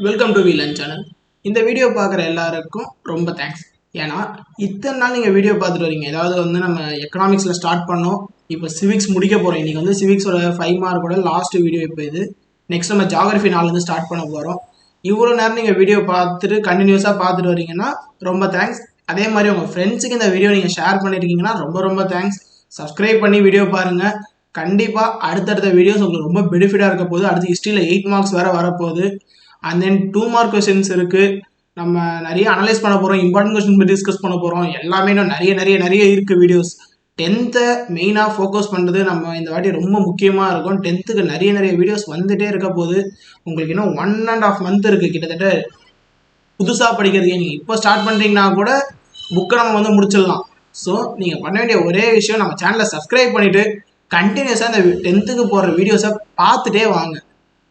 Welcome to வீலன் channel. இந்த video பார்க்குற எல்லாருக்கும் ரொம்ப தேங்க்ஸ். ஏன்னா இத்தனை நாள் நீங்கள் வீடியோ பார்த்துட்டு வரீங்க. ஏதாவது நம்ம எக்கனாமிக்ஸில் ஸ்டார்ட் பண்ணோம், இப்போ சிவிக்ஸ் முடிக்க போகிறோம். இன்றைக்கி சிவிக்ஸோட 5 மார்க்கோட லாஸ்ட் வீடியோ இப்போ இது. நெக்ஸ்ட் நம்ம ஜாகிரஃபி 4 ஸ்டார்ட் பண்ண போகிறோம். இவ்வளோ நேரம் நீங்கள் வீடியோ பார்த்துட்டு கண்டினியூஸாக பார்த்துட்டு வரீங்கன்னா ரொம்ப தேங்க்ஸ். அதே மாதிரி உங்கள் ஃப்ரெண்ட்ஸுக்கு இந்த வீடியோ நீங்கள் ஷேர் பண்ணியிருக்கீங்கன்னா ரொம்ப ரொம்ப தேங்க்ஸ். சப்ஸ்கிரைப் பண்ணி வீடியோ பாருங்கள். கண்டிப்பாக அடுத்தடுத்த வீடியோஸ் உங்களுக்கு ரொம்ப பெனிஃபிட்டாக இருக்க போகுது. அடுத்து ஹிஸ்ட்ரியில் 8 மார்க்ஸ் வேறு வரப்போகுது. அண்ட் தென் 2 மார்க் கொஸ்டின்ஸ் இருக்குது. நம்ம நிறைய அனலைஸ் பண்ண போகிறோம், இம்பார்ட்டன்ட் கொஸ்டின் பற்றி டிஸ்கஸ் பண்ண போகிறோம். எல்லாமே இன்னும் நிறைய இருக்குது வீடியோஸ். 10th மெயினாக ஃபோக்கஸ் பண்ணுறது நம்ம இந்த வாட்டி ரொம்ப முக்கியமாக இருக்கும். 10th நிறைய வீடியோஸ் வந்துகிட்டே இருக்க போது. உங்களுக்கு இன்னும் 1.5 month இருக்குது. கிட்டத்தட்ட புதுசாக படிக்கிறதுக்கே நீங்கள் இப்போ ஸ்டார்ட் பண்ணுறீங்கன்னா கூட புக்கை நம்ம முடிச்சிடலாம். ஸோ நீங்கள் பண்ண வேண்டிய ஒரே விஷயம், நம்ம சேனலை சப்ஸ்கிரைப் பண்ணிவிட்டு கண்டினியூஸாக இந்த 10th போடுற வீடியோஸை பார்த்துட்டே வாங்க.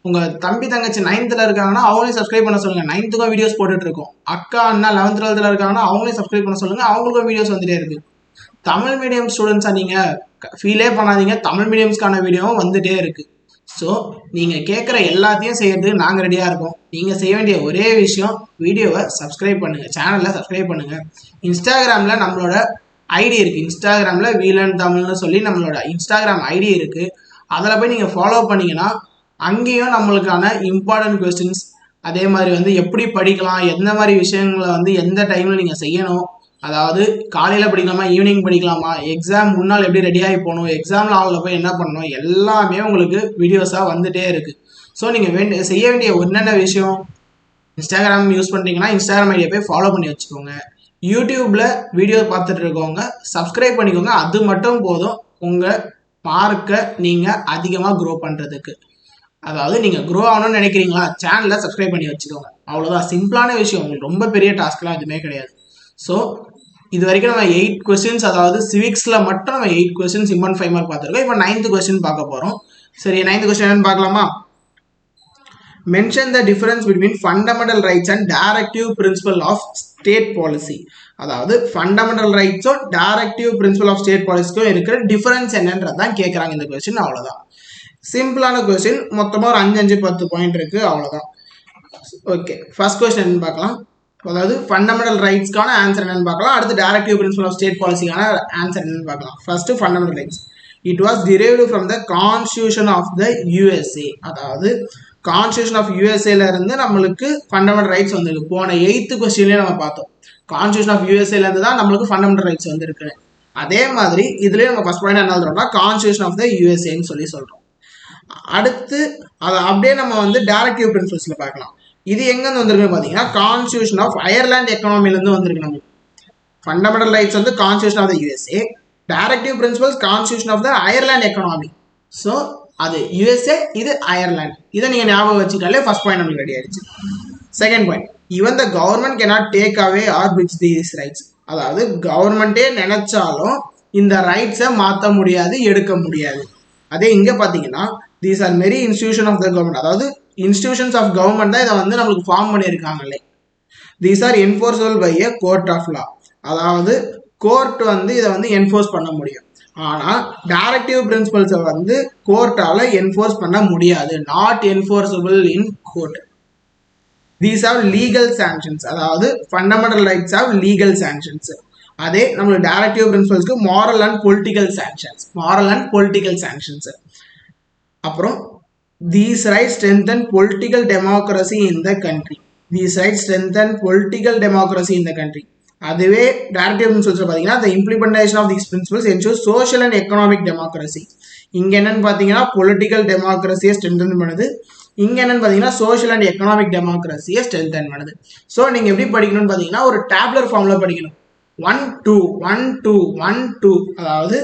உங்கள் தம்பி தங்கச்சி 9th இருக்காங்கன்னா அவங்களையும் சப்ஸ்கிரைப் பண்ண சொல்லுங்கள். 9th வீடியோஸ் போட்டுட்ருக்கோம். அக்கா அண்ணா 11th 12th இருக்காங்கன்னா அவங்களையும் சப்ஸ்கிரைப் பண்ண சொல்லுங்கள். அவங்களுக்கும் வீடியோஸ் வந்துட்டே இருக்குது. தமிழ் மீடியம் ஸ்டூடெண்ட்ஸாக நீங்கள் ஃபீலே பண்ணாதீங்க, தமிழ் மீடியம்ஸ்க்கான வீடியோவும் வந்துட்டே இருக்குது. ஸோ நீங்கள் கேட்குற எல்லாத்தையும் செய்யறதுக்கு நாங்கள் ரெடியாக இருக்கோம். நீங்கள் செய்ய வேண்டிய ஒரே விஷயம், வீடியோவை சப்ஸ்கிரைப் பண்ணுங்கள், சேனலில் சப்ஸ்கிரைப் பண்ணுங்கள். இன்ஸ்டாகிராமில் நம்மளோட ஐடி இருக்குது. இன்ஸ்டாகிராமில் வீலன் தமிழ்னு சொல்லி நம்மளோட இன்ஸ்டாகிராம் ஐடி இருக்குது. அதில் போய் நீங்கள் ஃபாலோ பண்ணிங்கன்னா அங்கேயும் நம்மளுக்கான இம்பார்ட்டன்ட் கொஸ்டின்ஸ், அதே மாதிரி எப்படி படிக்கலாம், எந்த மாதிரி விஷயங்களை எந்த டைமில் நீங்கள் செய்யணும், அதாவது காலையில் படிக்கலாமா ஈவினிங் படிக்கலாமா, எக்ஸாம் முன்னால் எப்படி ரெடியாகி போகணும், எக்ஸாமில் ஆளில் போய் என்ன பண்ணணும், எல்லாமே உங்களுக்கு வீடியோஸாக வந்துகிட்டே இருக்குது. ஸோ நீங்கள் செய்ய வேண்டிய என்னென்ன விஷயம், இன்ஸ்டாகிராம் யூஸ் பண்ணுறீங்கன்னா இன்ஸ்டாகிராம் ஐடியை போய் ஃபாலோ பண்ணி வச்சுக்கோங்க. யூடியூப்பில் வீடியோ பார்த்துட்டு இருக்கவங்க சப்ஸ்கிரைப் பண்ணிக்கோங்க. அது மட்டும் போதும் உங்கள் மார்க்கை நீங்கள் அதிகமாக க்ரோ பண்ணுறதுக்கு. அதாவது நீங்கள் க்ரோ ஆகணும்னு நினைக்கிறீங்களா, சேனலை சப்ஸ்கிரைப் பண்ணி வச்சுக்கோங்க. அவ்வளோதான், சிம்பிளான விஷயம். உங்களுக்கு ரொம்ப பெரிய டாஸ்க்லாம் எதுவுமே கிடையாது. ஸோ இது வரைக்கும் நம்ம 8 கொஸ்டின்ஸ், அதாவது சிவிக்ஸில் மட்டும் நம்ம 8 கொஸ்டின்ஸ் இம்பார்ட்டன்ட் 5 மார்க் பார்த்துருக்கோம். இப்போ 9th கொஸ்டின் பார்க்க போகிறோம். சரி, 9th கொஸ்டின் என்னன்னு பார்க்கலாமா? Mention the difference between fundamental rights and directive principle of state policy. அதாவது ஃபண்டமெண்டல் ரைட்ஸும் டைரக்டிவ் பிரின்சிபல் ஆஃப் ஸ்டேட் பாலிசிக்கும் இருக்கிற டிஃபரன்ஸ் என்னன்றதான் கேட்குறாங்க இந்த கொஸ்டின். அவ்வளோதான், சிம்பிளான கொஸ்டின். மொத்தமாக ஒரு 5-10 பாயிண்ட் இருக்குது, அவ்வளோதான். ஓகே, ஃபர்ஸ்ட் கொஸ்டின் என்னன்னு பார்க்கலாம். அதாவது ஃபண்டமெண்டல் ரைட்ஸ்க்கான ஆன்சர் என்னன்னு பார்க்கலாம். அடுத்து டைரக்டிவ் பிரின்சிபல் ஆஃப் ஸ்டேட் பாலிசிக்கான ஆன்சர் என்னன்னு பார்க்கலாம். First fundamental rights. It was derived from the constitution of the USA. அதாவது கான்ஸ்டியூஷன் ஆஃப் யூஎஸ்ஏல இருந்து நம்மளுக்கு ஃபண்டமெண்டல் ரைட்ஸ் வந்திருக்கு. போன 8th கொஸ்டின்லேயே நம்ம பார்த்தோம், கான்ஸ்டியூஷன் ஆஃப் யூஎஸ்ஏல இருந்து தான் நம்மளுக்கு ஃபண்டமெண்டல் ரைட்ஸ் வந்திருக்கு. அதே மாதிரி இதுலேயே நம்ம ஃபர்ஸ்ட் பாயிண்ட் என்ன சொல்கிறோம்னா கான்ஸ்டியூஷன் ஆஃப் த யூஎஸ்ஏன்னு சொல்கிறோம். அடுத்து அதை அப்படியே நம்ம டைரக்டிவ் பிரின்சிபல்ஸ்ல பார்க்கலாம். இது எங்கேருந்து வந்திருக்குன்னு பார்த்தீங்கன்னா கான்ஸ்டியூஷன் ஆஃப் அயர்லாந்து எக்கனாமிலேருந்து வந்திருக்கு. நமக்கு fundamental rights constitution of the USA, directive principles constitution of the Ireland economy. So அது யூஎஸ்ஏ, இது அயர்லாந்து. இதை நீங்கள் ஞாபகம் வச்சுட்டாலே ஃபர்ஸ்ட் பாயிண்ட் நம்மளுக்கு ரெடி ஆயிடுச்சு. Second point, even the government cannot take away or bridge these rights. அதாவது கவர்மெண்ட்டே நினைச்சாலும் இந்த ரைட்ஸை மாற்ற முடியாது, எடுக்க முடியாது. அதே இங்கே பார்த்தீங்கன்னா these are mere institution of the government. அதாவது இன்ஸ்டிடியூஷன்ஸ் ஆஃப் கவர்மெண்ட் தான் இதை நம்மளுக்கு ஃபார்ம் பண்ணியிருக்காங்களே. These are enforceable by a court of law. அதாவது கோர்ட் இதை என்ஃபோர்ஸ் பண்ண முடியும். ஆனால் டைரக்டிவ் பிரின்சிபல்ஸை கோர்ட்டால் என்ஃபோர்ஸ் பண்ண முடியாது. Not enforceable in court. These are legal sanctions. அதாவது fundamental rights of legal sanctions. அதே நம்மளுக்கு டைரக்டிவ் பிரின்சிபல்ஸ்க்கு மாரல் அண்ட் பொலிட்டிக்கல் சாங்ஷன்ஸ். அப்புறம் these rights strengthen political democracy in the country. அதுவே டைரக்டிவ் பிரின்சிபல்ஸ் பார்த்தீங்கன்னா the implementation of these principles ensures social and economic democracy. இங்கே என்னன்னு பார்த்தீங்கன்னா பொலிட்டிக்கல் டெமோக்ரஸியை ஸ்ட்ரென்தன் பண்ணுது. இங்கே என்னன்னு பார்த்தீங்கன்னா சோஷியல் அண்ட் எக்கனாமிக் டெமோக்ரஸியை ஸ்ட்ரென்தன் பண்ணுது. ஸோ நீங்கள் எப்படி படிக்கணும்னு பார்த்தீங்கன்னா ஒரு டேப்லர் ஃபார்மில் படிக்கணும். 1 2 1 2 1 2. அதாவது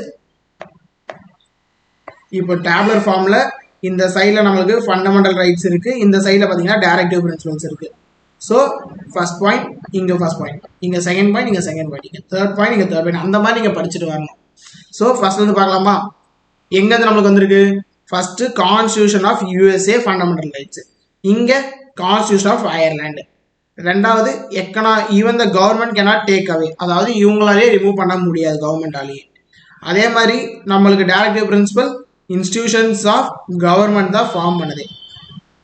இப்போ டேப்லர் ஃபார்மில் இந்த சைடில் நம்மளுக்கு ஃபண்டமெண்டல் ரைட்ஸ் இருக்குது, இந்த சைடில் பார்த்தீங்கன்னா டைரக்டிவ் பிரின்சிபல்ஸ் இருக்குது. ஸோ ஃபர்ஸ்ட் பாயிண்ட் இங்கே, ஃபர்ஸ்ட் பாயிண்ட் இங்கே, செகண்ட் பாயிண்ட் இங்கே, செகண்ட் பாயிண்ட் இங்கே, தேர்ட் பாயிண்ட் இங்கே, தேர்ட் பாயிண்ட், அந்த மாதிரி நீங்கள் படிச்சுட்டு வரணும். ஸோ ஃபர்ஸ்ட் பார்க்கலாமா, எங்கேருந்து நம்மளுக்கு வந்திருக்கு? First constitution of USA fundamental rights, இங்கே கான்ஸ்டியூஷன் ஆஃப் அயர்லாண்டு. ரெண்டாவது even the government cannot take away. அதாவது இவங்களாலே ரிமூவ் பண்ண முடியாது கவர்மெண்டாலேயே. அதே மாதிரி நம்மளுக்கு directive principle institutions of government தான் ஃபார்ம் பண்ணுது.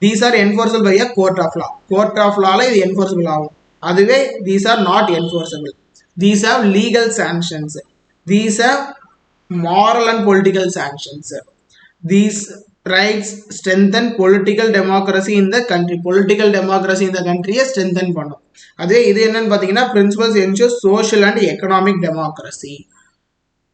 These are enforceable by a court of law. Court of லால இது என்ஃபோர்சபிள் ஆகும். அதுவே these are not enforceable. These have legal sanctions. These have moral and political sanctions. These rights strengthen political democracy in the country. Political democracy in the country strengthen பண்ணும். அதே இது என்னன்னு பார்த்தீங்கன்னா principles ensure social and economic democracy.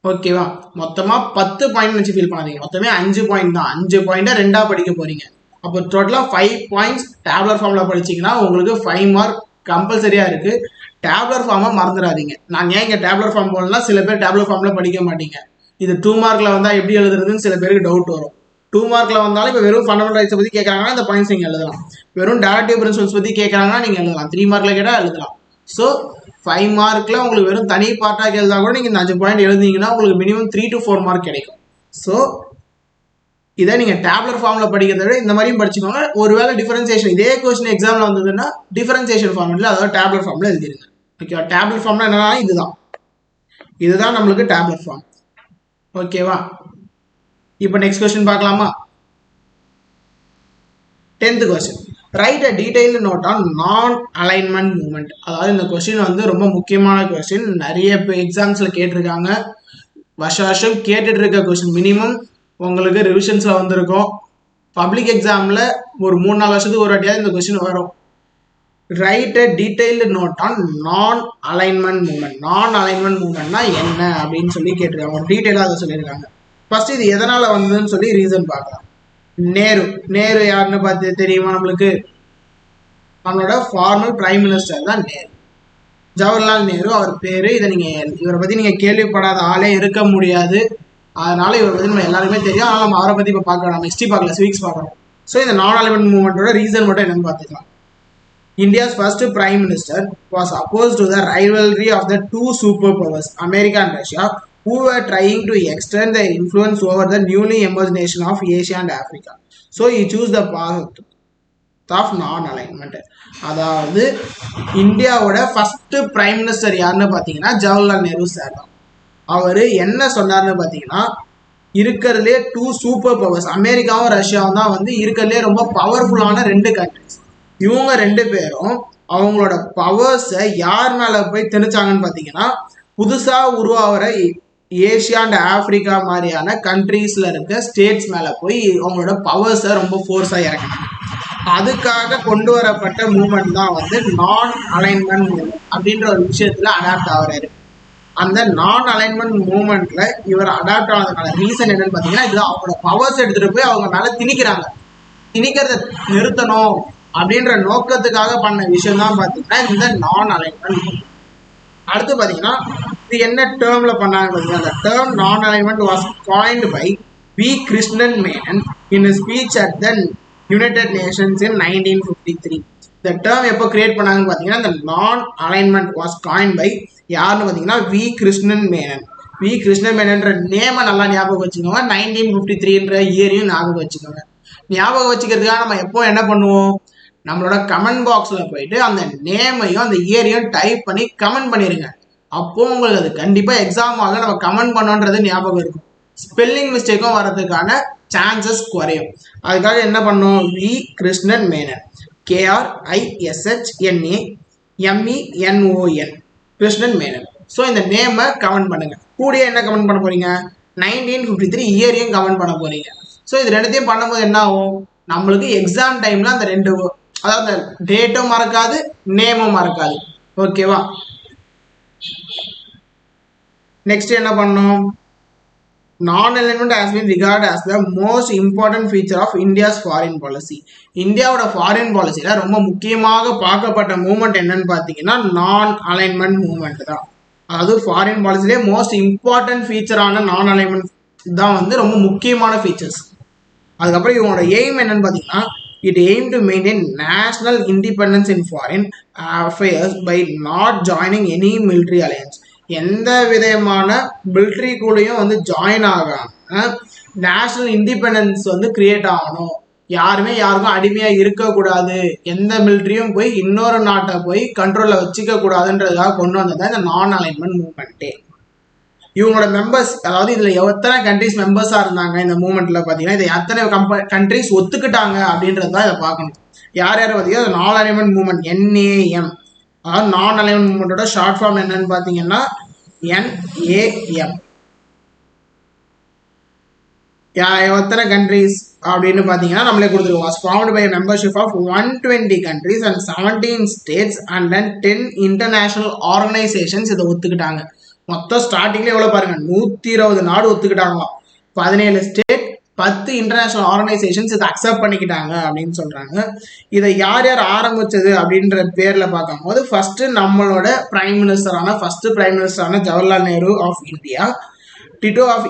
ஓகேவா? மொத்தமா 10 point வச்சு feel பண்ணாதீங்க. மொத்தமே 5 பாயிண்ட் தான். 5 பாயிண்ட ரெண்டா படிக்க போறீங்க. அப்போ டோட்டலா 5 பாயிண்ட்ஸ் டேபுலர் ஃபார்ம்ல படிச்சீங்கன்னா உங்களுக்கு 5 மார்க் கம்பல்சரியா இருக்கு. டேபுலர் ஃபார்மை மறந்துடாதீங்க. நான் ஏன் இங்க டேபுலர் ஃபார்ம் போடலாம், சில பேர் டேபுலர் ஃபார்ம்ல படிக்க மாட்டீங்க. இது 2 மார்க்ல வந்தா எப்படி எழுதுறதுன்னு சில பேருக்கு டவுட் வரும். 2 மார்க்ல வந்தாலும் இப்போ வெறும் ஃபண்டமெண்டல் ரைட்ஸை பத்தி கேட்கறாங்கன்னா இந்த பாயிண்ட்ஸ் நீங்க எழுதலாம். வெறும் டைரக்டிவ் பிரின்சிபல்ஸ் பத்தி கேட்கறாங்கன்னா நீங்க எழுதலாம். 3 மார்க்ல கேட்டா எழுதலாம். ஸோ 5 மார்க்ல உங்களுக்கு வெறும் தனி பார்ட்டாக எழுதா கூட நீங்க இந்த 5 பாயிண்ட் எழுதிங்கன்னா உங்களுக்கு மினிமம் 3 to 4 மார்க் கிடைக்கும். ஸோ இதை நீங்க டேபுலர் ஃபார்ம்ல படிக்கிறத விட இந்த மாதிரியும் படிச்சுக்கோங்க. ஒருவேளை டிஃபரன்சியேஷன் இதே கொஸ்டின் எக்ஸாம்ல வந்ததுன்னா டிஃபரன்சியேஷன் ஃபார்ம்ல அதாவது டேபுலர் ஃபார்ம்ல எழுதிருங்க. ஓகேவா? டேபுலர் ஃபார்ம்னா என்னன்னா இதுதான் நம்மளுக்கு டேபுலர் ஃபார்ம். ஓகேவா? இப்போ நெக்ஸ்ட் கொஸ்டின் பார்க்கலாமா? 10th question. Write a detailed note on non alignment movement. அதாவது இந்த கொஸ்டின் வந்து ரொம்ப முக்கியமான கொஸ்டின். நிறைய எக்ஸாம்ஸ்ல கேட்டிருக்காங்க. வருஷம் கேட்டுட்டு இருக்க கொஸ்டின். மினிமம் உங்களுக்கு ரிவிஷன்ஸ்ல வந்திருக்கும். பப்ளிக் எக்ஸாம்ல ஒரு 3-4 வருஷத்துக்கு ஒரு வாட்டியாவது இந்த கொஸ்டின் வரும். Write a detailed note on non alignment movement. Non alignment மூவ்மெண்ட்னா என்ன அப்படின்னு சொல்லி கேட்டிருக்காங்க. ஒரு டீடைலா அதை சொல்லியிருக்காங்க. ஃபர்ஸ்ட் இது எதனால வந்ததுன்னு சொல்லி ரீசன் பார்க்கலாம். நேரு யாருன்னு பார்த்து தெரியுமா நம்மளுக்கு? நம்மளோட ஃபார்மர் பிரைம் மினிஸ்டர் தான் நேரு. ஜவஹர்லால் நேரு அவர் பேரு. இவரை பத்தி நீங்க கேள்விப்படாத ஆளே இருக்க முடியாது. அதனால இவரை பத்தி நம்ம எல்லாருமே தெரியும். ஆனால் நம்ம அவரை பத்தி இப்போ பார்க்க வேண்டாம். ஹிஸ்டரி பார்க்கலாம், சிவிக்ஸ் பார்க்கணும். ஸோ இந்த நான் அலைன்மெண்ட் மூவ்மெண்டோட ரீசன் மட்டும் என்னன்னு பார்த்துக்கலாம். India's first prime minister was opposed to the rivalry of the two superpowers, America and Russia, who were trying to extend their influence over the newly emerged nation of Asia and Africa. So he chose the path of non-alignment. அதாவது இந்தியாவோட first prime minister யாருன்னு பார்த்தீங்கன்னா Jawaharlal Nehru sir தான். அவர் என்ன சொன்னார்னு பார்த்தீங்கன்னா இருக்கிறதுலே 2 super powers அமெரிக்காவும் ரஷ்யாவும் தான் வந்து இருக்கிறதுலே ரொம்ப பவர்ஃபுல்லான 2 கண்ட்ரிஸ். இவங்க 2 பேரும் அவங்களோட பவர்ஸை யார் மேல போய் திணிச்சாங்கன்னு பார்த்தீங்கன்னா புதுசா உருவாகிற ஏஷியா அண்ட் ஆப்பிரிக்கா மாதிரியான கண்ட்ரீஸ்ல இருக்க ஸ்டேட்ஸ் மேல போய் அவங்களோட பவர்ஸை ரொம்ப ஃபோர்ஸா இறக்கினாங்க. அதுக்காக கொண்டு வரப்பட்ட மூவ்மெண்ட் தான் வந்து நான் அலைன்மெண்ட் மூவ்மெண்ட் அப்படின்ற ஒரு விஷயத்துல அடாப்ட் ஆகுறாரு. அந்த நான் அலைன்மெண்ட் மூவ்மெண்ட்ல இவர் அடாப்ட் ஆனதுக்கான ரீசன் என்னன்னு பார்த்தீங்கன்னா இதுதான். அவங்களோட பவர்ஸ் எடுத்துட்டு போய் அவங்க மேல திணிக்கிறாங்க. திணிக்கிறத நிறுத்தணும் அப்படின்ற நோக்கத்துக்காக பண்ண விஷயம் தான் பார்த்தீங்கன்னா இந்த நான் அலைன்மெண்ட். அடுத்து பார்த்தீங்கன்னா இது என்ன டேர்ம்ல பண்ணாங்க பார்த்தீங்கன்னா அந்த term non alignment was coined by V Krishnan Menon in speech at the United Nations in 1953. இந்த டேர்ம் எப்போ கிரியேட் பண்ணாங்கன்னு பார்த்தீங்கன்னா இந்த நான் அலைன்மெண்ட் வாஸ் காயின்ட் பை யாருன்னு பார்த்தீங்கன்னா வி கிருஷ்ணன் மேனன். வி கிருஷ்ணன் மேனன்ற நேமை நல்லா ஞாபகம் வச்சுக்கோங்க. 1953ன்ற இயரையும் ஞாபகம் வச்சுக்கோங்க. ஞாபகம் வச்சுக்கிறதுக்காக நம்ம எப்போ என்ன பண்ணுவோம், நம்மளோட கமெண்ட் பாக்ஸ்ல போயிட்டு அந்த நேமையும் அந்த இயரையும் டைப் பண்ணி கமெண்ட் பண்ணிருங்க. அப்போ உங்களுக்கு அது கண்டிப்பா எக்ஸாம் ஹால்ல நம்ம கமெண்ட் பண்ணோன்றது ஞாபகம் இருக்கும். ஸ்பெல்லிங் மிஸ்டேக்கும் வர்றதுக்கான சான்சஸ் குறையும். அதுக்காக என்ன பண்ணோம், V Krishnan Menon, KRISHNAMENON, Krishnan Menon. So இந்த நேமை கமெண்ட் பண்ணுங்க. கூடிய என்ன கமெண்ட் பண்ண போறீங்க, 1953 இயரையும் கமெண்ட் பண்ண போறீங்க. ஸோ இது ரெண்டுத்தையும் பண்ணும்போது என்ன ஆகும், நம்மளுக்கு எக்ஸாம் டைம்ல அந்த 2 அதாவது டேட்டும் மறக்காது, நேமும் மறக்காது. ஓகேவா? நெக்ஸ்ட் என்ன பண்ணோம், non-alignment has been regarded as the most important feature of India's foreign policy. இந்தியாவோட ஃபாரின் பாலிசியில ரொம்ப முக்கியமாக பார்க்கப்பட்ட மூவ்மெண்ட் என்னன்னு பார்த்தீங்கன்னா நான் அலைன்மெண்ட் மூவ்மெண்ட் தான். அதாவது ஃபாரின் பாலிசிலே மோஸ்ட் இம்பார்ட்டன்ட் ஃபீச்சரான நான் அலைன்மெண்ட் தான் வந்து ரொம்ப முக்கியமான ஃபீச்சர்ஸ். அதுக்கப்புறம் இவங்களோட எய்ம் என்னன்னு பார்த்தீங்கன்னா it aimed to maintain national independence in foreign affairs by not joining any military alliance. எந்த விதமான மிலிட்ரி கூடயும் வந்து ஜாயின் ஆகாம நேஷனல் இண்டிபெண்டன்ஸ் வந்து கிரியேட் ஆகணும், யாருமே யாருக்கும் அடிமையா இருக்கக்கூடாது, எந்த மிலிட்ரியும் போய் இன்னொரு நாட்டை போய் கண்ட்ரோல்ல வச்சுக்க கூடாதுன்றதுக்காக கொண்டு வந்தது இந்த நான் அலைன்மெண்ட் மூவ்மெண்ட்டே. இவங்களோட மெம்பர்ஸ், அதாவது இதுல எத்தனை கண்ட்ரிஸ் மெம்பர்ஸா இருந்தாங்க இந்த மூவ்மெண்ட்ல பாத்தீங்கன்னா இதை எத்தனை கண்ட்ரிஸ் ஒத்துக்கிட்டாங்க அப்படின்றது தான் இதை பார்க்கணும். யார் யார் பார்த்தீங்கன்னா நான் அலைன்மெண்ட் மூவ்மெண்ட் NAM, அதாவது நான் அலைன்மெண்ட் மூவ்மெண்டோட ஷார்ட் ஃபார்ம் என்னன்னு பாத்தீங்கன்னா NAM. எத்தனை கண்ட்ரிஸ் அப்படின்னு பாத்தீங்கன்னா நம்மளே கொடுத்துருக்கோம். was formed by a membership of 120 countries and 17 states and then 10 international organizations இதை ஒத்துக்கிட்டாங்க. மொத்தம் ஸ்டார்டிங்ல எவ்வளவு பாருங்க, 120 நாடு ஒத்துக்கிட்டாங்களாம், 17 ஸ்டேட், 10 இன்டர்நேஷனல் ஆர்கனைசேஷன்ஸ் இதை அக்செப்ட் பண்ணிக்கிட்டாங்க அப்படின்னு சொல்றாங்க. இதை யார் யார் ஆரம்பிச்சது அப்படின்ற பேர்ல பார்க்கும்போது ஃபர்ஸ்ட் நம்மளோட பிரைம் மினிஸ்டரான Jawaharlal Nehru of India, Tito of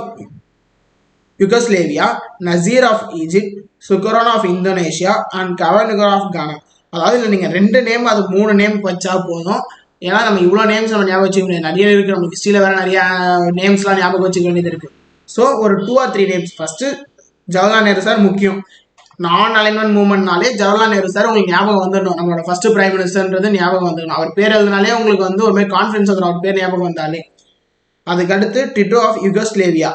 Yugoslavia, Nasser of Egypt, Sukarno of Indonesia and governor of Ghana. அதாவது இல்லை நீங்கள் 2 நேம் அது 3 நேம் வச்சா போதும். ஏன்னா நம்ம இவ்வளோ நேம்ஸ் நம்ம ஞாபகம் வச்சுக்க முடியாது, நிறைய இருக்குது, நம்ம ஹிஸ்ட்ரியில் வேற நிறைய நேம்ஸ்லாம் ஞாபகம் வச்சுக்க வேண்டியது இருக்குது. ஸோ ஒரு 2 or 3 names. First Jawaharlal Nehru sir முக்கியம். நான் அலைன்மெண்ட் மூவ்மெண்ட்னாலே ஜவஹர்லால் நேரு சார் உங்களுக்கு ஞாபகம் வந்துடணும். நம்மளோட ஃபர்ஸ்ட் பிரைம் மினிஸ்டர்ன்றது ஞாபகம் வந்துடணும். அவர் பேர் எழுதினாலே உங்களுக்கு வந்து ஒரு மாதிரி கான்ஃபிடன்ஸ் வந்துடும், அவர் பேர் ஞாபகம் வந்தாலே. அதுக்கடுத்து டிட்டோ ஆஃப் யுகோஸ்லேவியா,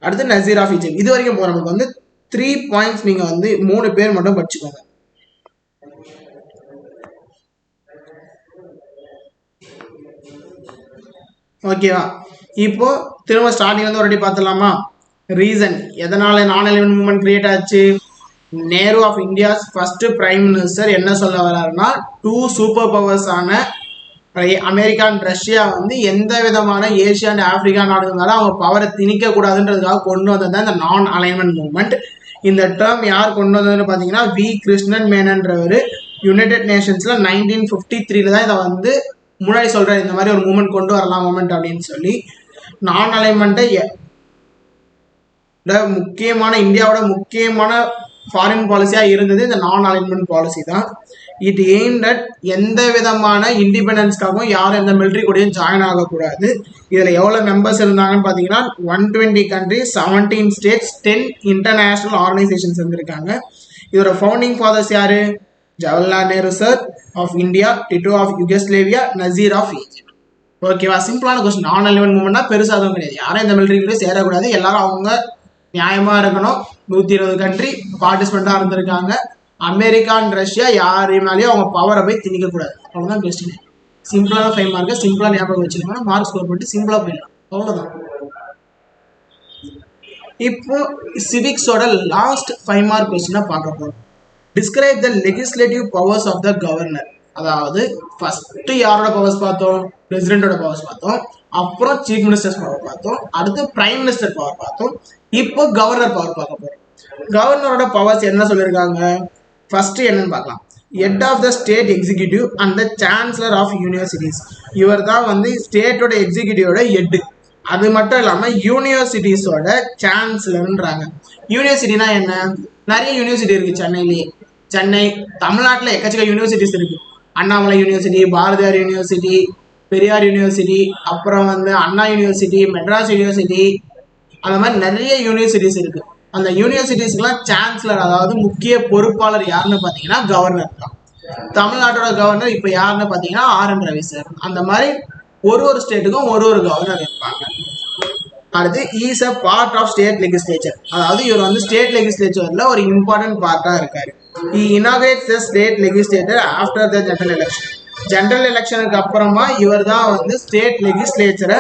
அடுத்து நசீர் ஆஃப் ஈஜிப்ட். இது வரைக்கும் போகிற நமக்கு வந்து 3 பாயிண்ட்ஸ். நீங்கள் வந்து 3 பேர் மட்டும் படிச்சுக்கோங்க. ஓகேவா? இப்போ திரும்ப ஸ்டார்டிங் வந்து ஒரு பார்த்துடலாமா? ரீசன் எதனால நான் அலைன்மெண்ட் மூவ்மெண்ட் கிரியேட் ஆச்சு? Nehru of India's first prime minister என்ன சொல்ல வர்றாருன்னா 2 சூப்பர் பவர்ஸ் ஆன அமெரிக்கா அண்ட் ரஷ்யா வந்து எந்த விதமான ஏசியா அண்ட் ஆப்பிரிக்கா நாடுகளால அவங்க பவரை திணிக்க கூடாதுன்றதுக்காக கொண்டு வந்தது தான் இந்த நான் அலைன்மெண்ட் மூவ்மெண்ட். இந்த டேர்ம் யார் கொண்டு வந்ததுன்னு பார்த்தீங்கன்னா வி கிருஷ்ணன் மேனன்றவர் யுனைடெட் நேஷன்ஸ்ல 1953 தான் இதை வந்து முன்னாடி சொல்றாரு, இந்த மாதிரி ஒரு மூவ்மெண்ட் கொண்டு வரலாம் மூவ்மெண்ட் அப்படின்னு சொல்லி. நான் அலைன்மெண்ட்டை முக்கியமான இந்தியாவோட முக்கியமான ஃபாரின் பாலிசியா இருந்தது இந்த நான் அலைன்மெண்ட் பாலிசி தான். இட் எய்ம்ட் அட் எந்த விதமான இண்டிபெண்டன்ஸ்க்காகவும் யாரும் எந்த மிலிட்ரி கூடயும் ஜாயின் ஆகக்கூடாது. இதில் எவ்வளோ மெம்பர்ஸ் இருந்தாங்கன்னு பார்த்தீங்கன்னா 120 கண்ட்ரிஸ், 17 ஸ்டேட்ஸ், 10 இன்டர்நேஷனல் ஆர்கனைசேஷன்ஸ் இருந்திருக்காங்க. இதோட ஃபவுண்டிங் ஃபாதர்ஸ் யாரு? Jawaharlal Nehru sir of India, Tito of Yugoslavia, Nasser of Egypt. ஓகேவா? சிம்பிளான கொஸ்டின். நான் அலைன்மெண்ட் மூவ்மெண்ட்னா பெருசாக அதுவும் கிடையாது, யாரும் இந்த மிலிட்ரி கூட சேரக்கூடாது, எல்லாரும் அவங்க நியாயமாக இருக்கணும். 120 கண்ட்ரி பார்ட்டிசிபெண்ட்டாக இருந்திருக்காங்க. அமெரிக்கா அண்ட் ரஷ்யா யாரையுமாலேயும் அவங்க பவரை போய் திணிக்கக்கூடாது. அவ்வளோதான் கொஸ்டின். சிம்பிளான 5 மார்க்கு, சிம்பிளாக ஞாபகம் வச்சுருக்கோம்னா மார்க் ஸ்கோர் பண்ணிட்டு சிம்பிளாக போயிடலாம், அவ்வளோதான். இப்போ சிவிக்ஸோட லாஸ்ட் 5 மார்க் கொஸ்டினாக பார்க்க போகிறோம். Describe the legislative powers of the governor. அதாவது ஃபர்ஸ்ட் யாரோட பவர்ஸ் பார்த்தோம்? பிரசிடென்டோட பவர்ஸ் பார்த்தோம், அப்புறம் சீஃப் மினிஸ்டர்ஸ் பவர் பார்த்தோம், அடுத்து பிரைம் மினிஸ்டர் பவர் பார்த்தோம், இப்போ கவர்னர் பவர் பார்க்க போறோம். கவர்னரோட பவர்ஸ் என்ன சொல்லியிருக்காங்க? ஃபர்ஸ்ட் என்னன்னு பார்க்கலாம். Head of the state executive and the chancellor of universities. இவர் தான் வந்து ஸ்டேட்டோட எக்ஸிக்யூட்டிவோட ஹெட். அது மட்டும் இல்லாமல் யூனிவர்சிட்டிஸோட சான்சலர்ன்றாங்க. யூனிவர்சிட்டினா என்ன? நிறைய யூனிவர்சிட்டி இருக்கு சென்னையிலேயே. சென்னை, தமிழ்நாட்டில் எக்கச்சக்க யூனிவர்சிட்டிஸ் இருக்கு. Annamalai university, Bharathiyar university, Periyar university, அப்புறம் வந்து அண்ணா யூனிவர்சிட்டி, மெட்ராஸ் யூனிவர்சிட்டி, அந்த மாதிரி நிறைய யூனிவர்சிட்டிஸ் இருக்கு. அந்த யூனிவர்சிட்டிஸ்க்குலாம் சான்சலர், அதாவது முக்கிய பொறுப்பாளர் யாருன்னு பார்த்தீங்கன்னா கவர்னர் தான். தமிழ்நாட்டோட கவர்னர் இப்போ யாருன்னு பார்த்தீங்கன்னா RN ரவி சார். அந்த மாதிரி ஒரு ஸ்டேட்டுக்கும் ஒரு கவர்னர் இருப்பாங்க. அடுத்து is a part of state legislature. அதாவது இவர் வந்து ஸ்டேட் லெஜிஸ்லேச்சர்ல ஒரு இம்பார்ட்டன்ட் பார்ட்டா இருக்காரு. He inaugurates the state legislature after the general election. General எலெக்ஷனுக்கு அப்புறமா இவர் தான் வந்து ஸ்டேட் லெஜிஸ்லேச்சரை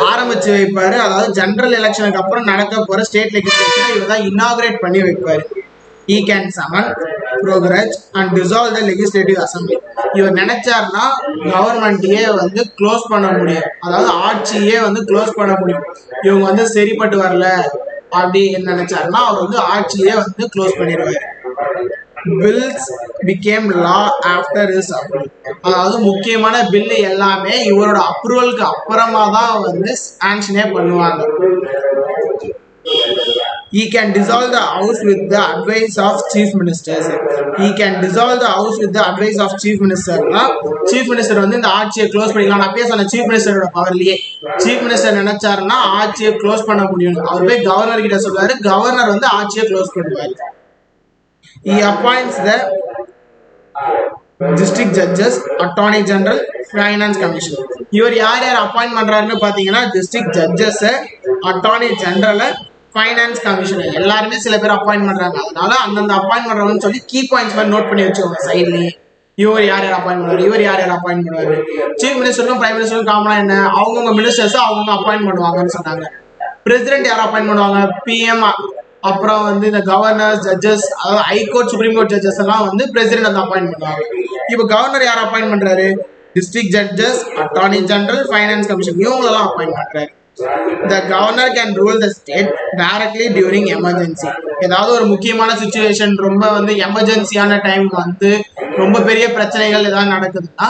ஆரம்பிச்சு வைப்பாரு. அதாவது ஜெனரல் எலெக்ஷனுக்கு அப்புறம் நடக்க போற ஸ்டேட் லெஜிஸ்லேச்சரை இவர் தான் இனாகிரேட் பண்ணி வைப்பாரு. He can summon, prorogue and dissolve the legislative assembly. இவர் நினைச்சாருன்னா கவர்மெண்ட்டையே வந்து க்ளோஸ் பண்ண முடியும், அதாவது ஆட்சியே வந்து க்ளோஸ் பண்ண முடியும். இவங்க வந்து சரிப்பட்டு வரல அப்படி நினைச்சாருன்னா அவர் வந்து ஆட்சியே வந்து க்ளோஸ் பண்ணிடுவாரு. பில்ஸ் பிகேம் லா ஆஃப்டர் ஹிஸ் அப்ரூவல். அதாவது முக்கியமான பில்லு எல்லாமே இவரோட அப்ரூவலுக்கு அப்புறமா தான் வந்து சாங்ஷனே பண்ணுவாங்க. He can dissolve the house with the advice of chief ministers. He can dissolve the house with the advice of chief minister. Chief minister வந்து இந்த ஆட்சியை க்ளோஸ் பண்ணிக்கலாம். நான் அப்பயே சொன்ன சீஃப் மினிஸ்டரோட பவர்லயே சீஃப் மினிஸ்டர் நினைச்சாருன்னா ஆட்சியை க்ளோஸ் பண்ண முடியும். அவர் போய் கவர்னர் கிட்ட சொல்லுவாரு, கவர்னர் வந்து ஆட்சியை க்ளோஸ் பண்ணுவாரு. He appoints the district judges, attorney general, finance commission. இவர் யார் யார் அப்பாயின்ட் பண்றாருன்னு பாத்தீங்கன்னா district judges, attorney general, finance commission எல்லாருமே சில பேர் அப்பாயின்ட் பண்றாங்க. அதனால அந்தந்த அப்பாயின்ட் பண்றவங்கன்னு சொல்லி கீ பாயிண்ட்ஸ் மாதிரி நோட் பண்ணி வச்சுக்கோங்க சைட்லயே. இவர் யார் யார் அப்பாயின்ட் பண்ணுவாரு, இவர் யார் யார் அப்பாயின்ட் பண்ணுவாரு. சீஃப் மினிஸ்டருக்கும் பிரைம் மினிஸ்டருக்கும் காமனா என்ன, அவங்கவுங்க மினிஸ்டர்ஸ் அவங்க அப்பாயின்ட் பண்ணுவாங்கன்னு சொன்னாங்க. பிரசிடென்ட் யார் அப்பாயின்ட் பண்ணுவாங்க, பிஎம். அப்புறம் வந்து இந்த கவர்னர்ஸ், ஜட்ஜஸ், அதாவது ஹைகோர்ட், சுப்ரீம் கோர்ட் ஜட்ஜஸ் எல்லாம் வந்து பிரசிடென்ட் வந்து அப்பாயின்ட் பண்ணுவாங்க. இப்போ கவர்னர் யார் அப்பாயின்ட் பண்றாரு, district judges, attorney general, finance commission இவங்களெல்லாம் அப்பாயின்ட் பண்றாரு. The governor can rule the state directly during emergency. ஏதாவது ஒரு முக்கியமான சுச்சுவேஷன், ரொம்ப வந்து எமர்ஜென்சியான டைம் வந்து ரொம்ப பெரிய பிரச்சனைகள் ஏதாவது நடக்குதுன்னா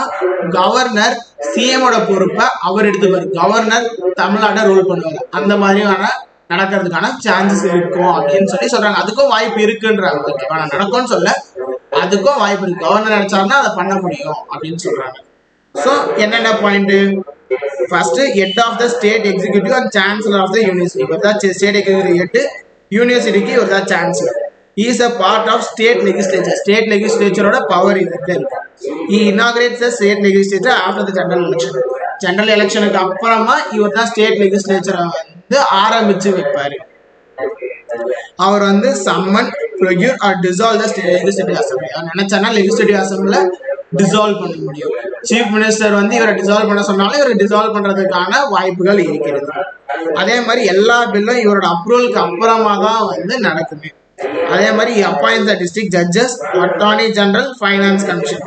கவர்னர் சிஎமோட பொறுப்பை அவர் எடுத்துப்பாரு. கவர்னர் தமிழ்நாட்டை ரூல் பண்ணுவாரு. அந்த மாதிரியான நடக்கிறதுக்கான சான்சஸ் இருக்கும் அப்படின்னு சொல்லி சொல்றாங்க. அதுக்கும் வாய்ப்பு இருக்குன்றாங்க. ஓகேவா, நான் நடக்கும்னு சொல்ல, அதுக்கும் வாய்ப்பு இருக்கு. கவர்னர் நினைச்சாருன்னா அதை பண்ண முடியும் அப்படின்னு சொல்றாங்க. ஸோ என்னென்ன point, first head of the state executive and chancellor of the university. இவர் தான் ஸ்டேட் எக்ஸிக்யூட்டிவ் ஹெட், யூனிவர்சிட்டிக்கு இவர் தான் chancellor. Is a part of state legislature. State லெஜிஸ்லேச்சரோட பவர் இவர்கிட்ட இருக்கு. He inaugurates the state legislature after the general election. General எலெக்ஷனுக்கு அப்புறமா இவர் தான் ஸ்டேட் லெஜிஸ்லேச்சரை வந்து ஆரம்பிச்சு வைப்பாரு. அவர் வந்து summon, prorogue or dissolve the legislative assembly. அவர் நினைச்சானா லெஜிஸ்லேட்டிவ் அசம்பிளில டிசால்வ் பண்ண முடியும். சீஃப் மினிஸ்டர் வந்து இவரை டிசால்வ் பண்ண சொன்னாலும் இவரை டிசால்வ் பண்றதுக்கான வாய்ப்புகள் இருக்கிறது. அதே மாதிரி எல்லா பில்லும் இவரோட அப்ரூவலுக்கு அப்புறமா தான் வந்து நடக்குது. அதே மாதிரி appoint the district judges, attorney general, finance commission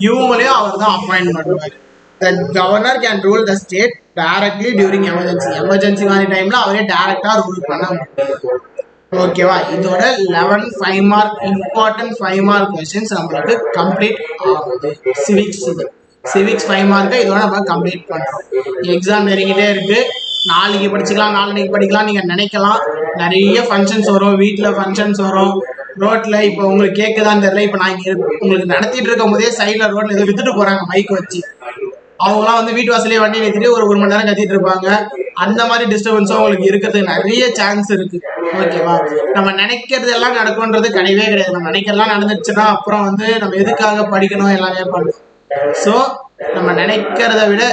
இவங்களையும் அவர் தான் அப்பாயிண்ட் பண்ணுவார். The governor can rule the state directly during emergency. Emergency மாதிரி டைம்ல அவரே டைரக்டா ரூல் பண்ண முடியும். ஓகேவா, இதோட 11 5 மார்க் இம்பார்ட்டன்ட் 5 மார்க் क्वेश्चंस நம்மளுக்கு கம்ப்ளீட் ஆகுது. சிவிக்ஸ் 5 மார்க்கை இதோட நம்ம கம்ப்ளீட் பண்றோம். எக்ஸாம் நெருங்கிட்டே இருக்கு. நாளைக்கு படிச்சுக்கலாம், நாளைக்கு படிக்கலாம் நீங்க நினைக்கலாம். நிறைய ஃபங்க்ஷன்ஸ் வரும், வீட்டுல ஃபங்க்ஷன்ஸ் வரும், ரோட்ல இப்போ உங்களுக்கு கேட்குதான்னு தெரியல. இப்போ நான் உங்களுக்கு நடத்திட்டு இருக்கும் போதே சைட்ல ரோட்ல ஏதோ வித்துட்டு போறாங்க மைக் வச்சு. அவங்களாம் வந்து வீட்டு வாசலே வண்டி நிறுத்திட்டு ஒரு மணி நேரம் கத்திட்டு இருப்பாங்க. அந்த மாதிரி டிஸ்டர்பன்ஸும் உங்களுக்கு இருக்கிறதுக்கு நிறைய சான்ஸ் இருக்கு. ஓகேவா, நம்ம நினைக்கிறது எல்லாம் நடக்கும்ன்றது கிடையவே கிடையாது. நம்ம நினைக்கிறதெல்லாம் நடந்துச்சுன்னா அப்புறம் வந்து நம்ம எதுக்காக படிக்கணும் எல்லாமே பண்ணணும். ஸோ நம்ம நினைக்கிறத விட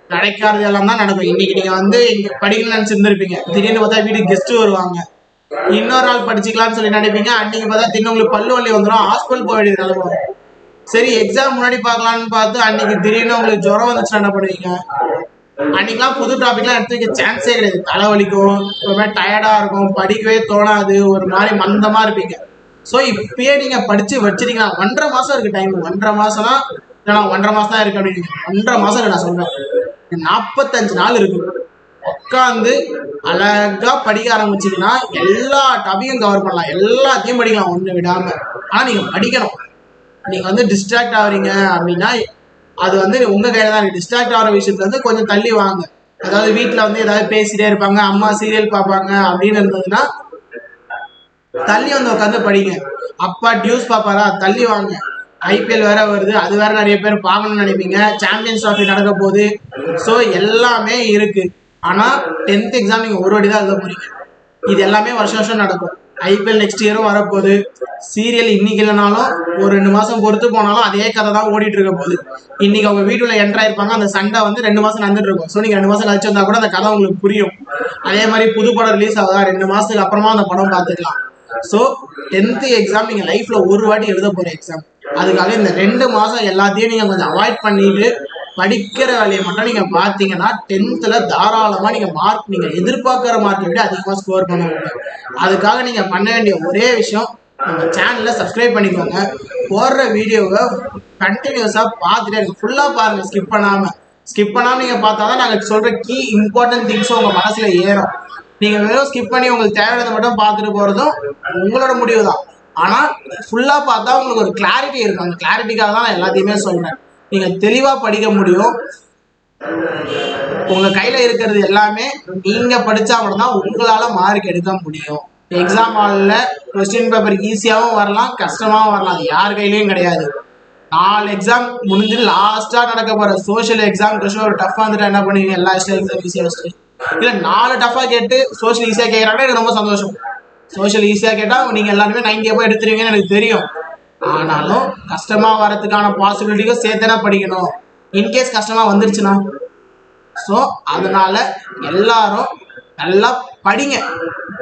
நடக்காதது எல்லாம் தான் நடக்கும். இன்னைக்கு நீங்க வந்து படிக்கணும்னு நினைச்சிருந்துருப்பீங்க, திடீர்னு பார்த்தா வீட்டுக்கு கெஸ்ட் வருவாங்க. இன்னொரு நாள் படிச்சுக்கலாம்னு சொல்லி நினைப்பீங்க, அன்னைக்கு பார்த்தா திடீர்னு உங்களுக்கு பல்லு வலி வந்துடும், ஹாஸ்பிட்டல் போக வேண்டியது நிலைமை. சரி எக்ஸாம் முன்னாடி பார்க்கலான்னு பார்த்து அன்னைக்கு திடீர்னு உங்களுக்கு ஜுரம் வந்துச்சுன்னா என்ன பண்ணுவீங்க? அன்னைக்கெல்லாம் புது டாபிக்லாம் எடுத்து வைக்க சான்ஸே கிடையாது. தலைவலிக்கும், ஒரு மாதிரி டயர்டா இருக்கும், படிக்கவே தோணாது, ஒரு மாதிரி மந்தமா இருப்பீங்க. ஸோ இப்பயே நீங்க படிச்சு வச்சிருக்கீங்க. 1.5 மாசம் இருக்கு டைம். 1.5 மாசம்னா 1.5 மாசம் தான் இருக்கு அப்படின்னு 1.5 மாசம் இருக்கு. நான் சொல்றேன் 45 நாள் இருக்கு. உட்காந்து அழகா படிக்க ஆரம்பிச்சீங்கன்னா எல்லா டாபிக்கும் கவர் பண்ணலாம், எல்லாத்தையும் படிக்கலாம் ஒண்ணு விடாம. ஆனா நீங்க படிக்கணும். நீங்க வந்து டிஸ்ட்ராக்ட் ஆகுறீங்க அப்படின்னா அது வந்து உங்க கையில தான் இருக்கு. டிஸ்ட்ராக்ட் ஆகிற விஷயத்துல வந்து கொஞ்சம் தள்ளி வாங்க. அதாவது வீட்டுல வந்து ஏதாவது பேசிட்டே இருப்பாங்க, அம்மா சீரியல் பார்ப்பாங்க அப்படின்னு இருந்ததுன்னா தள்ளி வந்து உட்காந்து படிங்க. அப்பா நியூஸ் பாப்பாரா, தள்ளி வாங்க. ஐபிஎல் வேற வருது, அது வேற நிறைய பேர் பார்க்கணும்னு நினைப்பீங்க. சாம்பியன்ஸ் ட்ராஃபி நடக்க போகுது. ஸோ எல்லாமே இருக்கு. ஆனா 10th எக்ஸாம் நீங்க ஒரு வாட்டி தான் எழுத போறீங்க. இது எல்லாமே வருஷம் வருஷம் நடக்கும். ஐபிஎல் நெக்ஸ்ட் இயரும் வரப்போகுது. சீரியல் இன்னைக்கு இல்லைனாலும் ஒரு 2 மாசம் பொறுத்து போனாலும் அதே கதை தான் ஓடிட்டு இருக்க போகுது. இன்னைக்கு அவங்க வீட்டுல என்டர் ஆயிருப்பாங்க, அந்த சண்டை வந்து 2 மாசம் நடந்துட்டு இருக்கும். ஸோ நீங்க 2 மாசம் கழிச்சு வந்தா கூட அந்த கதை உங்களுக்கு புரியும். அதே மாதிரி புது படம் ரிலீஸ் ஆகுதா, 2 மாசத்துக்கு அப்புறமா அந்த படம் பார்த்துக்கலாம். ஸோ 10th எக்ஸாம் நீங்க லைஃப்ல ஒரு வாட்டி எழுத போற எக்ஸாம். அதுக்காக இந்த 2 மாசம் எல்லாத்தையும் நீங்க கொஞ்சம் அவாய்ட் பண்ணிட்டு படிக்கிற வேலையை மட்டும் நீங்க பாத்தீங்கன்னா 10th தாராளமா நீங்க மார்க், நீங்க எதிர்பார்க்கிற மார்க்கை விட அதிகமா ஸ்கோர் பண்ண முடியும். அதுக்காக நீங்க பண்ண வேண்டிய ஒரே விஷயம், நம்ம சேனல்ல சப்ஸ்கிரைப் பண்ணிக்கோங்க. போடுற வீடியோவை கண்டினியூஸா பார்த்துட்டே இருக்கு, ஃபுல்லா பாருங்க, ஸ்கிப் பண்ணாம நீங்க பார்த்தாதான் நாங்க சொல்ற கீ இம்பார்ட்டன்ட் திங்ஸ் உங்க மனசுல ஏறும். நீங்க வெறும் ஸ்கிப் பண்ணி உங்களுக்கு தேவையானதை மட்டும் பார்த்துட்டு போறதும் உங்களோட முடிவு தான். ஆனா ஃபுல்லா பார்த்தா உங்களுக்கு ஒரு கிளாரிட்டி இருக்கும். அந்த கிளாரிட்டிக்காக தான் நான் எல்லாத்தையுமே சொல்றேன். நீங்க தெளிவா படிக்க முடியும். உங்க கையில இருக்கிறது எல்லாமே நீங்க படிச்சா மட்டும்தான் உங்களால மார்க் எடுக்க முடியும். எக்ஸாம் ஹால்ல கொஸ்டின் பேப்பர் ஈஸியாகவும் வரலாம், கஷ்டமாகவும் வரலாம். அது யார் கையிலயும் கிடையாது. 4 எக்ஸாம் முடிஞ்சு லாஸ்டா நடக்க போற சோஷியல் எக்ஸாம் கொஸ்டின் ஒரு டஃபா வந்துட்டு என்ன பண்ணுவீங்க? எல்லா எக்ஸாம் ஈஸியா வச்சுட்டு இல்ல 4 டஃபா கேட்டு சோஷியல் ஈஸியா கேட்கறாங்கன்னா எனக்கு ரொம்ப சந்தோஷம். சோஷியல் ஈஸியா கேட்டா நீங்க எல்லாருமே 90 எடுத்துருவீங்கன்னு எனக்கு தெரியும். ஆனாலும் கஷ்டமாக வரதுக்கான பாசிபிலிட்டிக்கும் சேர்த்துனா படிக்கணும். இன்கேஸ் கஷ்டமாக வந்துருச்சுன்னா ஸோ அதனால எல்லாரும் நல்லா படிங்க.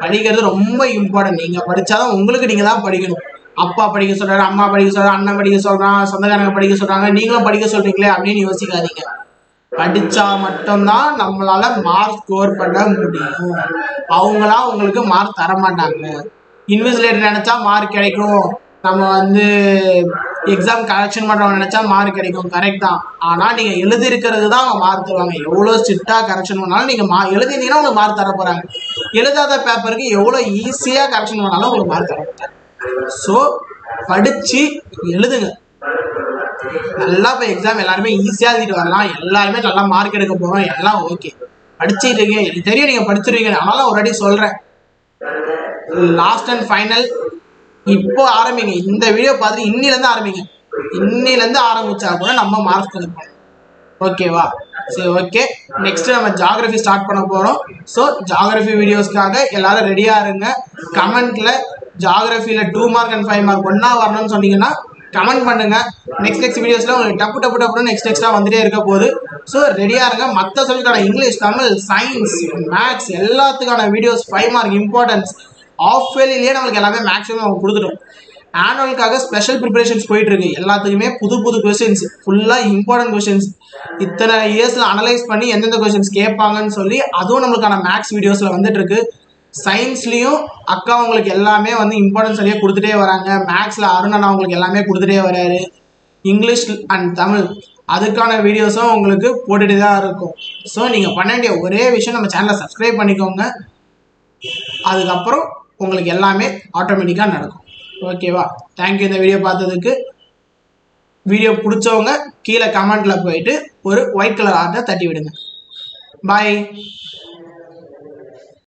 படிக்கிறது ரொம்ப இம்பார்ட்டன்ட். நீங்கள் படித்தாதான் உங்களுக்கு நீங்கள் தான் படிக்கணும். அப்பா படிக்க சொல்கிறாரு, அம்மா படிக்க சொல்கிறாங்க, அண்ணன் படிக்க சொல்கிறான், சொந்தக்காரங்க படிக்க சொல்கிறாங்க, நீங்களும் படிக்க சொல்கிறீங்களே அப்படின்னு யோசிக்காதீங்க. படித்தா மட்டும்தான் நம்மளால மார்க் ஸ்கோர் பண்ண முடியும். அவங்களாம் உங்களுக்கு மார்க் தர மாட்டாங்க. இன்விஜிலேட்டர் நினச்சா மார்க் கிடைக்கும், நம்ம எக்ஸாம் கரெக்ஷன் பண்ணுறவங்க நினச்சா மார்க் கிடைக்கும், கரெக்ட் தான். ஆனால் நீங்கள் எழுதியிருக்கிறது தான் அவங்க மார்க் தருவாங்க. எவ்வளோ ஸ்ட்ரிக்டாக கரெக்ஷன் பண்ணாலும் நீங்கள் எழுதினீங்கன்னா உங்களுக்கு மார்க் தர போகிறாங்க. எழுதாத பேப்பருக்கு எவ்வளோ ஈஸியாக கரெக்ஷன் பண்ணாலும் உங்களுக்கு மார்க் தர போகிறாங்க. ஸோ படித்து எழுதுங்க. நல்லா இப்போ எக்ஸாம் எல்லாருமே ஈஸியாக எழுதிட்டு வரலாம், எல்லாருமே நல்லா மார்க் எடுக்க போகிறோம், எல்லாம் ஓகே. படிச்சுட்டு இருக்கீங்க, எனக்கு தெரியும் நீங்கள் படிச்சிருவீங்க. அதனால ஒரு வாட்டி சொல்கிறேன், லாஸ்ட் அண்ட் ஃபைனல் இப்போ ஆரம்பிங்க. இந்த வீடியோ பார்த்துட்டு இன்னிலேருந்து ஆரம்பிச்சா கூட நம்ம மார்க்ஸ் எடுப்போம். ஓகேவா? சரி, ஓகே. நெக்ஸ்ட் நம்ம ஜாகிரபி ஸ்டார்ட் பண்ண போகிறோம். ஸோ ஜாகிரபி வீடியோஸ்க்காக எல்லாரும் ரெடியாக இருங்க. கமெண்ட்டில் ஜாகிரபியில் 2 மார்க் அண்ட் 5 மார்க் ஒன்றா வரணும்னு சொன்னீங்கன்னா கமெண்ட் பண்ணுங்க. நெக்ஸ்ட் வீடியோஸில் உங்களுக்கு டப்பு நெக்ஸ்ட்டாக வந்துட்டே இருக்க போகுது. ஸோ ரெடியாக இருங்க. மற்ற சப்ஜெக்டான இங்கிலீஷ், தமிழ், சயின்ஸ், மேக்ஸ் எல்லாத்துக்கான வீடியோஸ் 5 மார்க் இம்பார்ட்டன்ஸ் ஆஃப் வேலிலேயே நம்மளுக்கு எல்லாமே மேக்ஸிமம் அவங்க கொடுத்துட்டோம். ஆனுவலுக்காக ஸ்பெஷல் ப்ரிப்பரேஷன்ஸ் போயிட்டு இருக்கு. எல்லாத்துக்குமே புது கொஸ்டின்ஸ், ஃபுல்லாக இம்பார்ட்டன்ட் கொஸ்டின்ஸ், இத்தனை இயர்ஸில் அனலைஸ் பண்ணி எந்தெந்த கொஸ்டின்ஸ் கேட்பாங்கன்னு சொல்லி அதுவும் நம்மளுக்கான மேக்ஸ் வீடியோஸில் வந்துட்டு இருக்கு. சயின்ஸ்லேயும் அக்கா உங்களுக்கு எல்லாமே இம்பார்ட்டன்ஸ் சரியாக கொடுத்துட்டே வராங்க. மேக்ஸில் அருணன் அவங்களுக்கு எல்லாமே கொடுத்துட்டே வராரு. இங்கிலீஷ் அண்ட் தமிழ் அதுக்கான வீடியோஸும் உங்களுக்கு போட்டுகிட்டே தான் இருக்கும். ஸோ நீங்கள் பண்ண வேண்டிய ஒரே விஷயம், நம்ம சேனலை சப்ஸ்கிரைப் பண்ணிக்கோங்க. அதுக்கப்புறம் உங்களுக்கு எல்லாமே ஆட்டோமேட்டிக்காக நடக்கும். ஓகேவா? தேங்க்யூ இந்த வீடியோ பார்த்ததுக்கு. வீடியோ பிடிச்சவங்க கீழே கமெண்ட்டில் போயிட்டு ஒரு ஒயிட் கலர் ஆர்ட்டை தட்டி விடுங்க. பாய்.